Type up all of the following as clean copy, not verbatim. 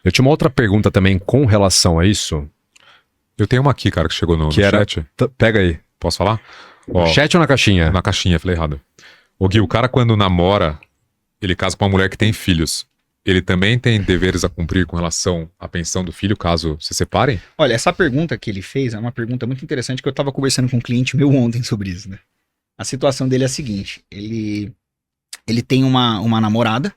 Eu tinha uma outra pergunta também com relação a isso. Eu tenho uma aqui, cara, que chegou no chat. Pega aí. Posso falar? No chat ou na caixinha? Na caixinha, falei errado. Ô Gui, o cara quando namora, ele casa com uma mulher que tem filhos. Ele também tem deveres a cumprir com relação à pensão do filho, caso se separem? Olha, essa pergunta que ele fez é uma pergunta muito interessante que eu estava conversando com um cliente meu ontem sobre isso, né? A situação dele é a seguinte, ele tem uma namorada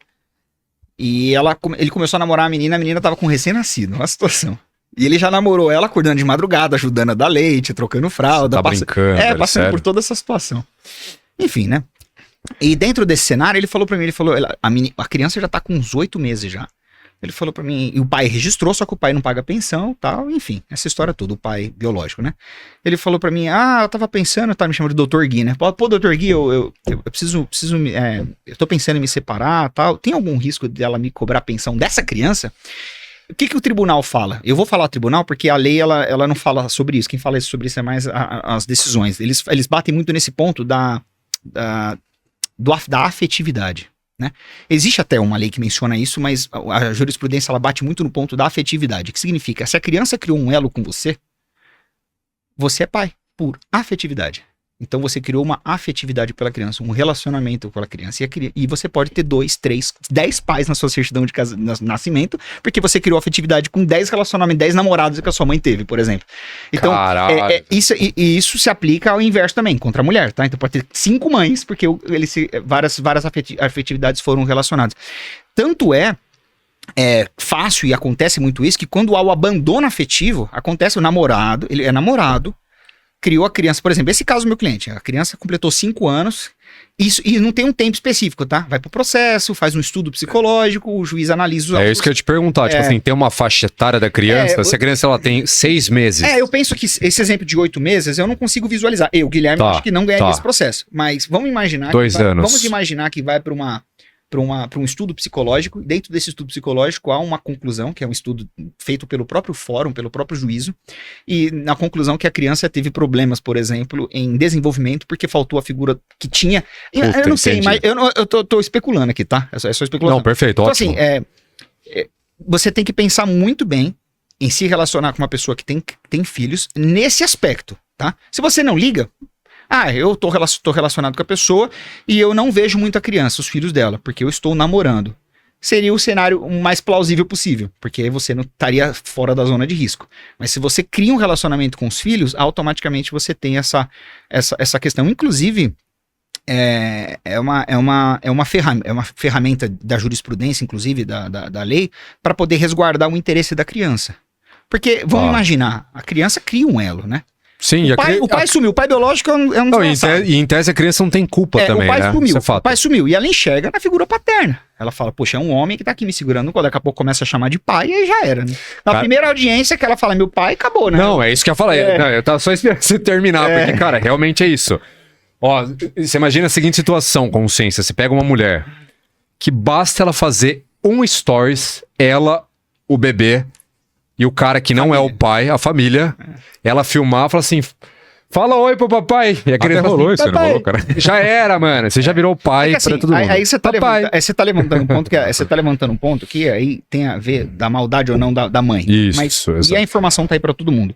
e ele começou a namorar a menina estava com recém-nascido, uma situação. E ele já namorou ela acordando de madrugada, ajudando a dar leite, trocando fralda. Brincando, passando sério? por toda essa situação. Enfim, né? E dentro desse cenário, ele falou pra mim, a criança já tá com uns 8 meses já. Ele falou pra mim, e o pai registrou, só que o pai não paga pensão e tal, enfim, essa história toda, o pai biológico, né? Ele falou pra mim, eu tava pensando, tá me chamando de Dr. Gui, né? Pô, Dr. Gui, eu preciso eu tô pensando em me separar tal, tem algum risco dela me cobrar pensão dessa criança? O que o tribunal fala? Eu vou falar tribunal porque a lei, ela não fala sobre isso, quem fala sobre isso é mais as decisões. Eles batem muito nesse ponto da afetividade, né? Existe até uma lei que menciona isso, mas a jurisprudência ela bate muito no ponto da afetividade, que significa, se a criança criou um elo com você, você é pai, por afetividade. Então você criou uma afetividade pela criança, um relacionamento com a criança, e você pode ter 2, 3, 10 pais na sua certidão de nascimento, porque você criou afetividade com 10 relacionamentos, 10 namorados que a sua mãe teve, por exemplo. Então, isso se aplica ao inverso também, contra a mulher, tá? Então pode ter 5 mães, porque várias afetividades foram relacionadas. Tanto é fácil e acontece muito isso, que quando há o abandono afetivo, acontece o namorado, ele é namorado, criou a criança, por exemplo, esse caso do meu cliente, a criança completou 5 anos, e não tem um tempo específico, tá? Vai pro processo, faz um estudo psicológico, o juiz analisa os É isso que eu ia te perguntar, tipo assim, tem uma faixa etária da criança, se a criança ela tem 6 meses. Eu penso que esse exemplo de 8 meses, eu não consigo visualizar. Guilherme, acho que não ganharia esse processo, mas vamos imaginar 2 anos. Vamos imaginar que vai para um estudo psicológico, e dentro desse estudo psicológico há uma conclusão, que é um estudo feito pelo próprio fórum, pelo próprio juízo, e na conclusão que a criança teve problemas, por exemplo, em desenvolvimento, porque faltou a figura que tinha. Eu não sei, mas eu tô especulando aqui, tá? É só especulação. Não, perfeito, então, ótimo. assim, você tem que pensar muito bem em se relacionar com uma pessoa que tem filhos nesse aspecto, tá? Se você não liga, eu tô relacionado com a pessoa e eu não vejo muito a criança, os filhos dela, porque eu estou namorando. Seria o cenário mais plausível possível, porque aí você não estaria fora da zona de risco. Mas se você cria um relacionamento com os filhos, automaticamente você tem essa questão. Inclusive, é uma ferramenta da jurisprudência, inclusive da lei, para poder resguardar o interesse da criança. Porque, vamos imaginar, a criança cria um elo, né? Sim, o pai sumiu, o pai biológico é um desgraçado. E em tese a criança não tem culpa também, né? Isso é fato. O pai sumiu, e ela enxerga na figura paterna. Ela fala, poxa, é um homem que tá aqui me segurando, daqui a pouco começa a chamar de pai, e aí já era, né? Na primeira audiência que ela fala, meu pai, acabou, né? Não, é isso que eu falei. Não, eu tava só esperando você terminar, porque, cara, realmente é isso. Ó, você imagina a seguinte situação, consciência, você pega uma mulher que basta ela fazer um stories, ela, o bebê, e o cara que não é o pai, a família, ela filmar, fala assim, fala oi pro papai. E a criança rolou assim, isso, não rolou, cara? Já era, mano. Você já virou pai assim, pra todo mundo. Aí você tá levantando um ponto que aí tem a ver da maldade ou não da mãe. Isso, exato. E a informação tá aí pra todo mundo.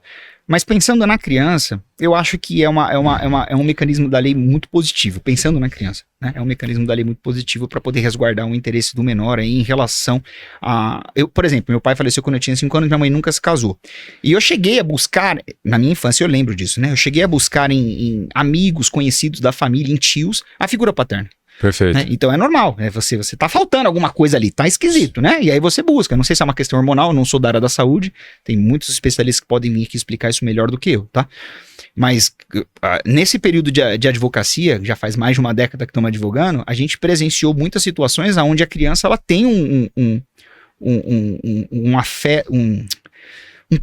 Mas pensando na criança, eu acho que é um mecanismo da lei muito positivo, pensando na criança, né? É um mecanismo da lei muito positivo para poder resguardar o interesse do menor aí em relação a... por exemplo, meu pai faleceu quando eu tinha 5 anos, minha mãe nunca se casou. E eu cheguei a buscar, na minha infância eu lembro disso, né? Eu cheguei a buscar em amigos, conhecidos da família, em tios, a figura paterna. Perfeito. Né? Então é normal, né? Você tá faltando alguma coisa ali, tá esquisito, né? E aí você busca. Não sei se é uma questão hormonal, não sou da área da saúde, tem muitos especialistas que podem vir aqui explicar isso melhor do que eu, tá? Mas nesse período de advocacia, já faz mais de uma década que estamos advogando, a gente presenciou muitas situações onde a criança ela tem um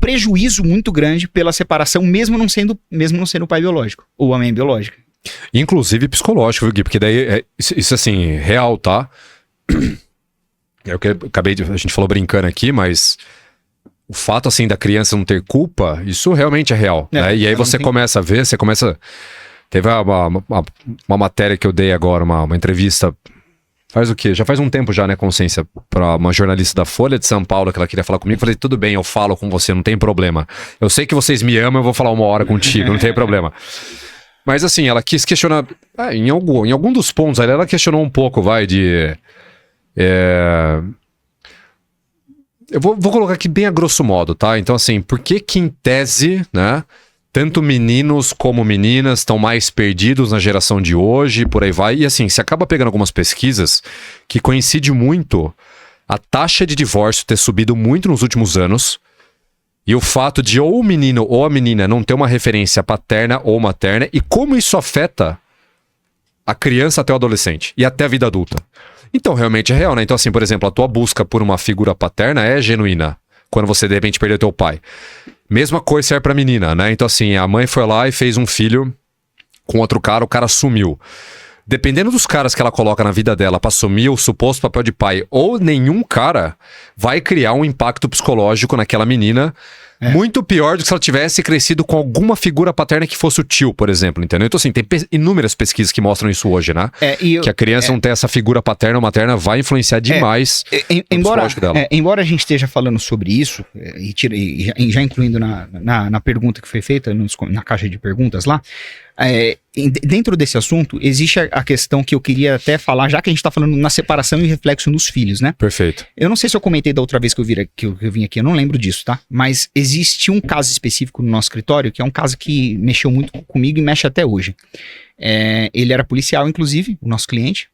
prejuízo muito grande pela separação, mesmo não sendo o pai biológico ou a mãe biológica. Inclusive psicológico, Gui, porque daí, isso assim, real, tá? Eu acabei a gente falou brincando aqui, mas o fato, assim, da criança não ter culpa, isso realmente é real, né? E aí você começa a ver, teve uma matéria que eu dei agora, uma entrevista Faz o quê? Já faz um tempo já, né, Consciência, pra uma jornalista da Folha de São Paulo que ela queria falar comigo. Eu falei, tudo bem, eu falo com você, não tem problema. Eu sei que vocês me amam, eu vou falar 1 hora contigo, não tem problema. Mas assim, ela quis questionar, em algum dos pontos ali, ela questionou um pouco, eu vou colocar aqui bem a grosso modo, tá? Então assim, por que em tese, né, tanto meninos como meninas estão mais perdidos na geração de hoje, por aí vai. E assim, você acaba pegando algumas pesquisas que coincide muito a taxa de divórcio ter subido muito nos últimos anos e o fato de ou o menino ou a menina não ter uma referência paterna ou materna e como isso afeta a criança até o adolescente e até a vida adulta. Então, realmente é real, né? Então assim, por exemplo, a tua busca por uma figura paterna é genuína quando você de repente perdeu teu pai. Mesma coisa serve pra menina, né? Então assim, a mãe foi lá e fez um filho com outro cara, o cara sumiu. Dependendo dos caras que ela coloca na vida dela pra assumir o suposto papel de pai ou nenhum cara, vai criar um impacto psicológico naquela menina muito pior do que se ela tivesse crescido com alguma figura paterna que fosse o tio, por exemplo, entendeu? Então assim, tem inúmeras pesquisas que mostram isso hoje, né? Que a criança não ter essa figura paterna ou materna vai influenciar demais o psicológico dela. Embora a gente esteja falando sobre isso, e já incluindo na pergunta que foi feita, na caixa de perguntas lá, dentro desse assunto, existe a questão que eu queria até falar, já que a gente tá falando na separação e reflexo nos filhos, né? Perfeito. Eu não sei se eu comentei da outra vez que eu vim aqui, eu não lembro disso, tá? Mas existe um caso específico no nosso escritório, que é um caso que mexeu muito comigo e mexe até hoje. Ele era policial, inclusive, o nosso cliente,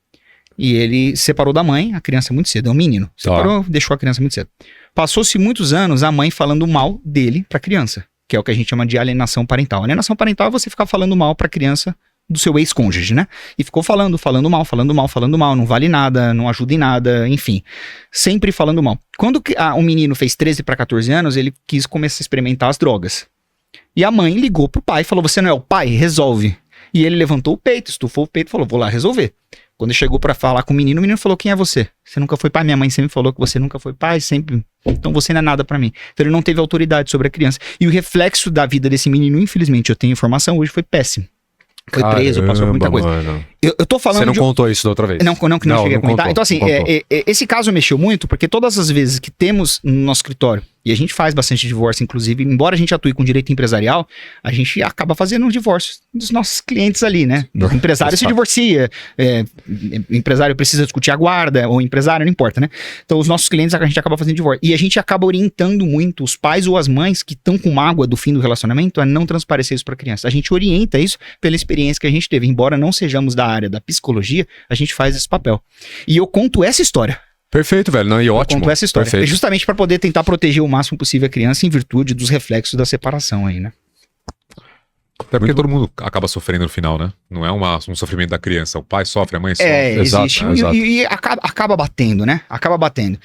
e ele separou da mãe, a criança muito cedo, é um menino. Separou, deixou a criança muito cedo. Passou-se muitos anos a mãe falando mal dele pra criança, que é o que a gente chama de alienação parental. Alienação parental é você ficar falando mal pra criança do seu ex-cônjuge, né? E ficou falando mal, não vale nada, não ajuda em nada, enfim. Sempre falando mal. Quando o menino fez 13 para 14 anos, ele quis começar a experimentar as drogas. E a mãe ligou pro pai e falou, você não é o pai? Resolve. E ele levantou o peito, estufou o peito e falou, vou lá resolver. Quando ele chegou pra falar com o menino falou, quem é você? Você nunca foi pai? Minha mãe sempre falou que você nunca foi pai, sempre. Então você não é nada pra mim. Então ele não teve autoridade sobre a criança. E o reflexo da vida desse menino, infelizmente, eu tenho informação hoje, foi péssimo. Foi preso, passou por muita coisa. Eu tô falando. Você não contou isso da outra vez? Não cheguei a comentar. Então, assim, esse caso mexeu muito, porque todas as vezes que temos no nosso escritório, e a gente faz bastante divórcio, inclusive, embora a gente atue com direito empresarial, a gente acaba fazendo um divórcio dos nossos clientes ali, né? O empresário se divorcia, o empresário precisa discutir a guarda, ou empresário, não importa, né? Então, os nossos clientes, a gente acaba fazendo divórcio. E a gente acaba orientando muito os pais ou as mães que estão com mágoa do fim do relacionamento a não transparecer isso pra criança. A gente orienta isso pela experiência que a gente teve. Embora não sejamos da área da psicologia, a gente faz esse papel. E eu conto essa história. Perfeito, velho. Não, e ótimo. Eu conto essa história. Perfeito. Justamente para poder tentar proteger o máximo possível a criança em virtude dos reflexos da separação aí, né? Até porque todo mundo acaba sofrendo no final, né? Não é um sofrimento da criança. O pai sofre, a mãe sofre. Existe. Exato. E acaba batendo, né? Acaba batendo.